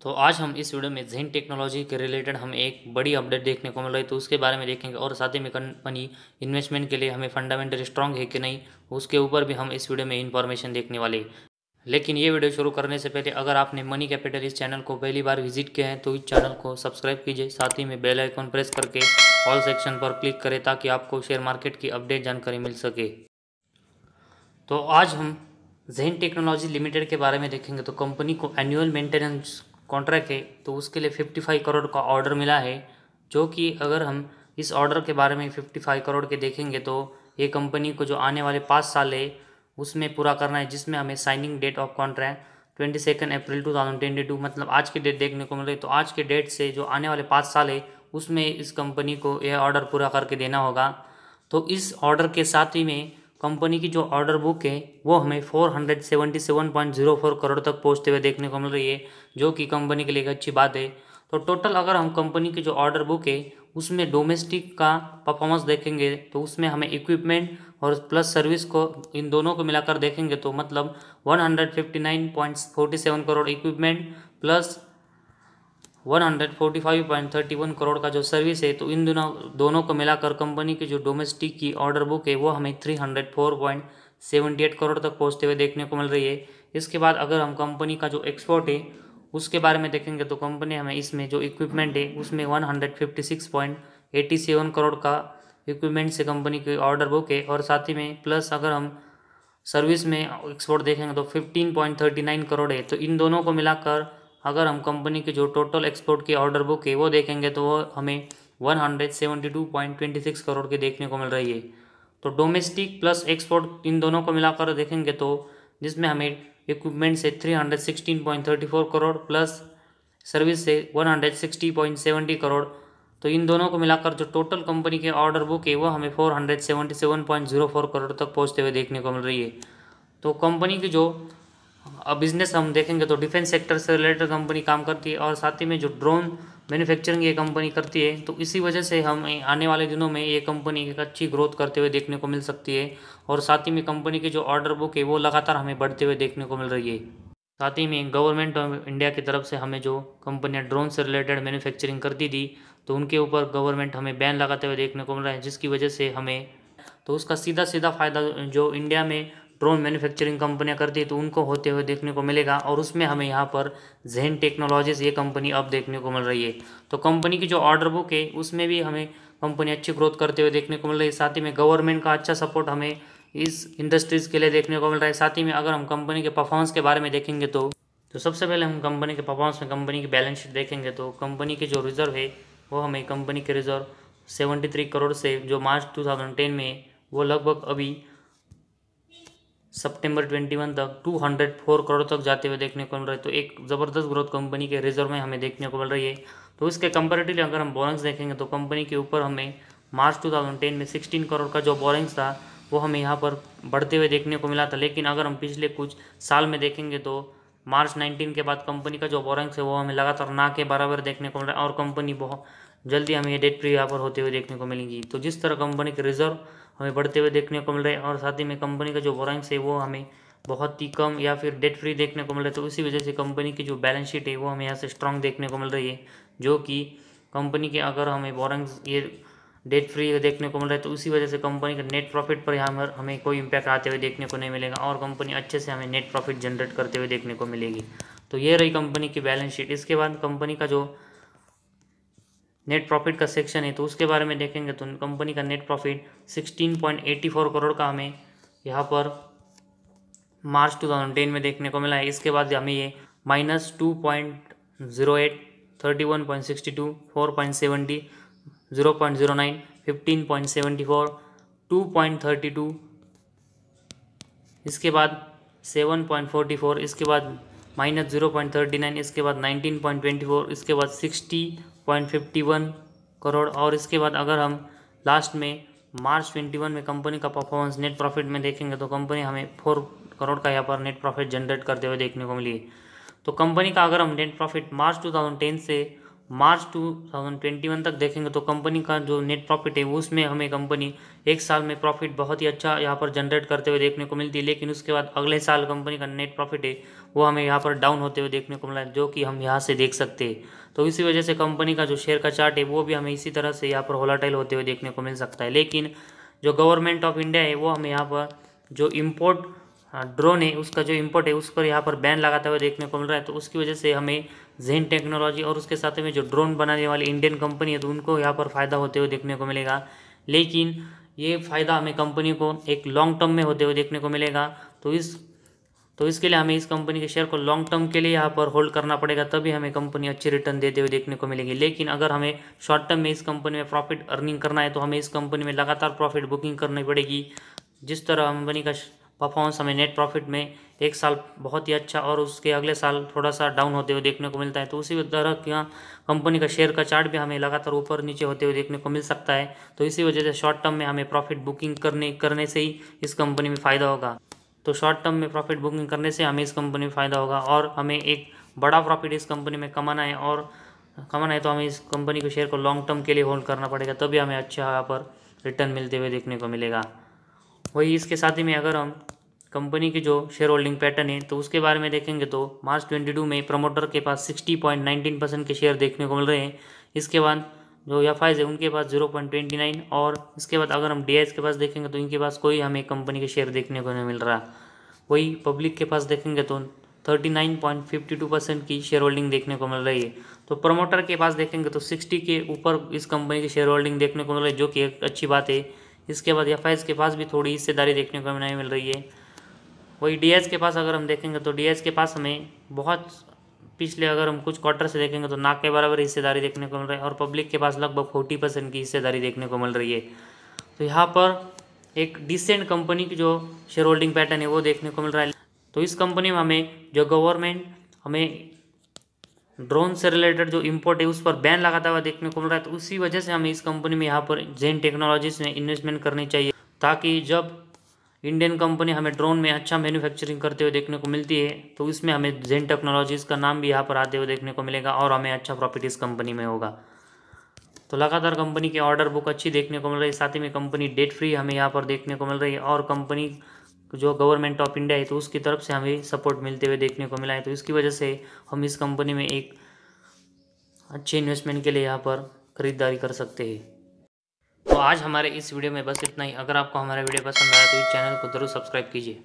तो आज हम इस वीडियो में ज़ेन टेक्नोलॉजी के रिलेटेड हमें एक बड़ी अपडेट देखने को मिल रही है, तो उसके बारे में देखेंगे और साथ ही में कंपनी इन्वेस्टमेंट के लिए हमें फंडामेंटल स्ट्रांग है कि नहीं, उसके ऊपर भी हम इस वीडियो में इंफॉर्मेशन देखने वाले हैं। लेकिन ये वीडियो शुरू करने से पहले अगर आपने मनी कैपिटल इस चैनल को पहली बार विजिट किया है तो इस चैनल को सब्सक्राइब कीजिए, साथ ही में बेल आइकॉन प्रेस करके ऑल सेक्शन पर क्लिक करें ताकि आपको शेयर मार्केट की अपडेट जानकारी मिल सके। तो आज हम ज़ेन टेक्नोलॉजी लिमिटेड के बारे में देखेंगे। तो कंपनी को एनुअल मेंटेनेंस कॉन्ट्रैक्ट है, तो उसके लिए 55 करोड़ का ऑर्डर मिला है, जो कि अगर हम इस ऑर्डर के बारे में 55 करोड़ के देखेंगे तो ये कंपनी को जो आने वाले 5 साल है उसमें पूरा करना है, जिसमें हमें साइनिंग डेट ऑफ कॉन्ट्रैक्ट 22 अप्रैल 2022 मतलब आज की डेट देखने को मिल रही है। तो आज के डेट से जो आने वाले 5 साल है उसमें इस कंपनी को यह ऑर्डर पूरा करके देना होगा। तो इस ऑर्डर के साथ ही में कंपनी की जो ऑर्डर बुक है वो हमें 477.04 करोड़ तक पहुंचते हुए देखने को मिल रही है, जो कि कंपनी के लिए एक अच्छी बात है। तो टोटल अगर हम कंपनी की जो ऑर्डर बुक है उसमें डोमेस्टिक का परफॉर्मेंस देखेंगे तो उसमें हमें इक्विपमेंट और प्लस सर्विस को इन दोनों को मिलाकर देखेंगे तो मतलब 159.47 करोड़ इक्विपमेंट प्लस 145.31 करोड़ का जो सर्विस है, तो इन दोनों को मिलाकर कंपनी की जो डोमेस्टिक की ऑर्डर बुक है वो हमें 304.78 करोड़ तक पहुंचते हुए देखने को मिल रही है। इसके बाद अगर हम कंपनी का जो एक्सपोर्ट है उसके बारे में देखेंगे तो कंपनी हमें इसमें जो इक्विपमेंट है उसमें 156.87 करोड़ का इक्विपमेंट से कंपनी की ऑर्डर बुक है, और साथ ही में प्लस अगर हम सर्विस में एक्सपोर्ट देखेंगे तो 15.39 करोड़ है। तो इन दोनों को मिलाकर अगर हम कंपनी की जो टोटल एक्सपोर्ट की ऑर्डर बुक है वो देखेंगे तो वो हमें 172.26 करोड़ की देखने को मिल रही है। तो डोमेस्टिक प्लस एक्सपोर्ट इन दोनों को मिलाकर देखेंगे तो जिसमें हमें इक्विपमेंट से 316.34 करोड़ प्लस सर्विस से 160.70 करोड़, तो इन दोनों को मिलाकर जो टोटल कंपनी के ऑर्डर बुक है वो हमें 477.04 करोड़ तक पहुंचते हुए देखने को मिल रही है। तो कंपनी की जो बिजनेस हम देखेंगे तो डिफेंस सेक्टर से रिलेटेड कंपनी काम करती है, और साथ ही में जो ड्रोन मैन्युफैक्चरिंग ये कंपनी करती है, तो इसी वजह से हम आने वाले दिनों में ये कंपनी एक अच्छी ग्रोथ करते हुए देखने को मिल सकती है, और साथ ही में कंपनी की जो ऑर्डर बुक है वो लगातार हमें बढ़ते हुए देखने को मिल रही है। साथ ही में गवर्नमेंट ऑफ इंडिया की तरफ से हमें जो कंपनियां ड्रोन से रिलेटेड मैन्युफैक्चरिंग करती थी तो उनके ऊपर गवर्नमेंट हमें बैन लगाते हुए देखने को मिल रहा है, जिसकी वजह से हमें तो उसका सीधा सीधा फ़ायदा जो इंडिया में ड्रोन मैन्युफैक्चरिंग कंपनियां करती है तो उनको होते हुए देखने को मिलेगा, और उसमें हमें यहाँ पर ज़ेन टेक्नोलॉजीज ये कंपनी अब देखने को मिल रही है। तो कंपनी की जो ऑर्डर बुक है उसमें भी हमें कंपनी अच्छी ग्रोथ करते हुए देखने को मिल रही है, साथ ही में गवर्नमेंट का अच्छा सपोर्ट हमें इस इंडस्ट्रीज़ के लिए देखने को मिल रहा है। साथ ही में अगर हम कंपनी के परफॉर्मेंस के बारे में देखेंगे तो सबसे पहले हम कंपनी के परफॉर्मेंस में कंपनी की बैलेंस शीट देखेंगे तो कंपनी की जो रिजर्व है वो हमें कंपनी के रिजर्व 73 करोड़ से जो मार्च 2010 में वो लगभग अभी सितंबर 21 तक 204 करोड़ तक जाते हुए देखने को मिल रहा है। तो एक ज़बरदस्त ग्रोथ कंपनी के रिजर्व में हमें देखने को मिल रही है। तो इसके कंपेरेटिवली अगर हम बोरिंग्स देखेंगे तो कंपनी के ऊपर हमें मार्च 2010 में 16 करोड़ का जो बोरिंग्स था वो हमें यहाँ पर बढ़ते हुए देखने को मिला था, लेकिन अगर हम पिछले कुछ साल में देखेंगे तो मार्च 19 के बाद कंपनी का जो बोरिंग्स है वो हमें लगातार ना के बराबर देखने को मिल रहा है, और कंपनी बहुत जल्दी हमें ये डेट फ्री यहाँ पर होते हुए देखने को मिलेंगी। तो जिस तरह कंपनी के रिजर्व हमें बढ़ते हुए देखने को मिल रहे हैं और साथ ही में कंपनी का जो बोरिंग्स है वो हमें बहुत ही कम या फिर डेट फ्री देखने को मिल रहा है, तो इसी वजह से कंपनी की जो बैलेंस शीट है वो हमें यहाँ से स्ट्रॉन्ग देखने को मिल रही है, जो कि कंपनी के अगर हमें बोरिंग्स ये डेट फ्री देखने को मिल रहा है तो इसी वजह से कंपनी का नेट प्रॉफिट पर यहाँ पर हमें कोई इम्पैक्ट आते हुए देखने को नहीं मिलेगा, और कंपनी अच्छे से हमें नेट प्रॉफिट जनरेट करते हुए देखने को मिलेगी। तो ये रही कंपनी की बैलेंस शीट। इसके बाद कंपनी का जो नेट प्रॉफिट का सेक्शन है तो उसके बारे में देखेंगे तो कंपनी का नेट प्रॉफिट 16.84 करोड़ का हमें यहाँ पर मार्च 2010 में देखने को मिला है। इसके बाद हमें ये -2.08, 31.62, 4.70, 0.09, 15.74, 2.32, इसके बाद 7.44, इसके बाद -0.39, इसके बाद 19.24, इसके बाद 60.51 करोड़, और इसके बाद अगर हम लास्ट में मार्च 21 में कंपनी का परफॉर्मेंस नेट प्रॉफिट में देखेंगे तो कंपनी हमें 4 करोड़ का यहाँ पर नेट प्रॉफिट जनरेट करते हुए देखने को मिली है। तो कंपनी का अगर हम नेट प्रॉफिट मार्च 2010 से मार्च 2021 तक देखेंगे तो कंपनी का जो नेट प्रॉफिट है उसमें हमें कंपनी एक साल में प्रॉफिट बहुत ही अच्छा यहाँ पर जनरेट करते हुए देखने को मिलती है, लेकिन उसके बाद अगले साल कंपनी का नेट प्रॉफिट है वो हमें यहाँ पर डाउन होते हुए देखने को मिला है, जो कि हम यहाँ से देख सकते हैं। तो इसी वजह से कंपनी का जो शेयर का चार्ट है वो भी हमें इसी तरह से यहाँ पर वोलेटाइल होते हुए देखने को मिल सकता है। लेकिन जो गवर्नमेंट ऑफ इंडिया है वो हमें यहाँ पर जो इम्पोर्ट ड्रोन है उसका जो इम्पोर्ट है उस पर यहाँ पर बैन लगाता हुआ देखने को मिल रहा है। तो उसकी वजह से हमें जेन टेक्नोलॉजी और उसके साथ में जो ड्रोन बनाने वाली इंडियन कंपनी है तो उनको यहाँ पर फ़ायदा होते हुए देखने को मिलेगा। लेकिन ये फ़ायदा हमें कंपनी को एक लॉन्ग टर्म में होते हुए देखने को मिलेगा। तो इसके लिए हमें इस कंपनी के शेयर को लॉन्ग टर्म के लिए यहाँ पर होल्ड करना पड़ेगा, तभी हमें कंपनी अच्छी रिटर्न देते हुए देखने को मिलेगी। लेकिन अगर हमें शॉर्ट टर्म में इस कंपनी में प्रॉफिट अर्निंग करना है तो हमें इस कंपनी में लगातार प्रॉफिट बुकिंग करनी पड़ेगी। जिस तरह कंपनी का परफॉर्मेंस हमें नेट प्रॉफिट में एक साल बहुत ही अच्छा और उसके अगले साल थोड़ा सा डाउन होते हुए देखने को मिलता है, तो उसी तरह की कंपनी का शेयर का चार्ट भी हमें लगातार ऊपर नीचे होते हुए देखने को मिल सकता है। तो इसी वजह से शॉर्ट टर्म में हमें प्रॉफिट बुकिंग करने से ही इस कंपनी में फ़ायदा होगा। तो शॉर्ट टर्म में प्रॉफिट बुकिंग करने से हमें इस कंपनी में फ़ायदा होगा और हमें एक बड़ा प्रॉफिट इस कंपनी में कमाना है तो हमें इस कंपनी के शेयर को लॉन्ग टर्म के लिए होल्ड करना पड़ेगा, तभी हमें अच्छा यहाँ पर रिटर्न मिलते हुए देखने को मिलेगा। वही इसके साथ ही में अगर हम कंपनी की जो शेयर होल्डिंग पैटर्न है तो उसके बारे में देखेंगे तो मार्च 22 में प्रमोटर के पास 60.19% के शेयर देखने को मिल रहे हैं। इसके बाद जो एफआईज है उनके पास 0.29 और इसके बाद अगर हम डीआईज के पास देखेंगे तो इनके पास कोई हमें कंपनी के शेयर देखने को नहीं मिल रहा। वही पब्लिक के पास देखेंगे तो 39.52% की शेयर होल्डिंग देखने को मिल रही है। तो प्रमोटर के पास देखेंगे तो 60 के ऊपर इस कंपनी की शेयर होल्डिंग देखने को मिल रही है, जो कि एक अच्छी बात है। इसके बाद एफआईज के पास भी थोड़ी हिस्सेदारी देखने को नहीं मिल रही है। वही डीएच के पास अगर हम देखेंगे तो डीएच के पास हमें बहुत पिछले अगर हम कुछ क्वार्टर से देखेंगे तो ना के बराबर हिस्सेदारी देखने को मिल रही है और पब्लिक के पास लगभग 40% की हिस्सेदारी देखने को मिल रही है। तो यहाँ पर एक डिसेंट कंपनी की जो शेयर होल्डिंग पैटर्न है वो देखने को मिल रहा है। तो इस कंपनी में हमें जो गवर्नमेंट हमें ड्रोन से रिलेटेड जो इम्पोर्ट है उस पर बैन लगाता हुआ देखने को मिल रहा है, तो उसी वजह से हमें इस कंपनी में यहाँ पर जेन टेक्नोलॉजीज में इन्वेस्टमेंट करनी चाहिए, ताकि जब इंडियन कंपनी हमें ड्रोन में अच्छा मैन्युफैक्चरिंग करते हुए देखने को मिलती है तो इसमें हमें जेन टेक्नोलॉजीज़ का नाम भी यहाँ पर आते हुए देखने को मिलेगा और हमें अच्छा प्रॉफिट इस कंपनी में होगा। तो लगातार कंपनी की ऑर्डर बुक अच्छी देखने को मिल रही है, साथ ही में कंपनी डेट फ्री हमें यहाँ पर देखने को मिल रही है और कंपनी जो गवर्नमेंट ऑफ इंडिया है तो उसकी तरफ से हमें सपोर्ट मिलते हुए देखने को मिला है। तो इसकी वजह से हम इस कंपनी में एक अच्छे इन्वेस्टमेंट के लिए यहाँ पर खरीदारी कर सकते हैं। तो आज हमारे इस वीडियो में बस इतना ही। अगर आपको हमारा वीडियो पसंद आया तो इस चैनल को ज़रूर सब्सक्राइब कीजिए।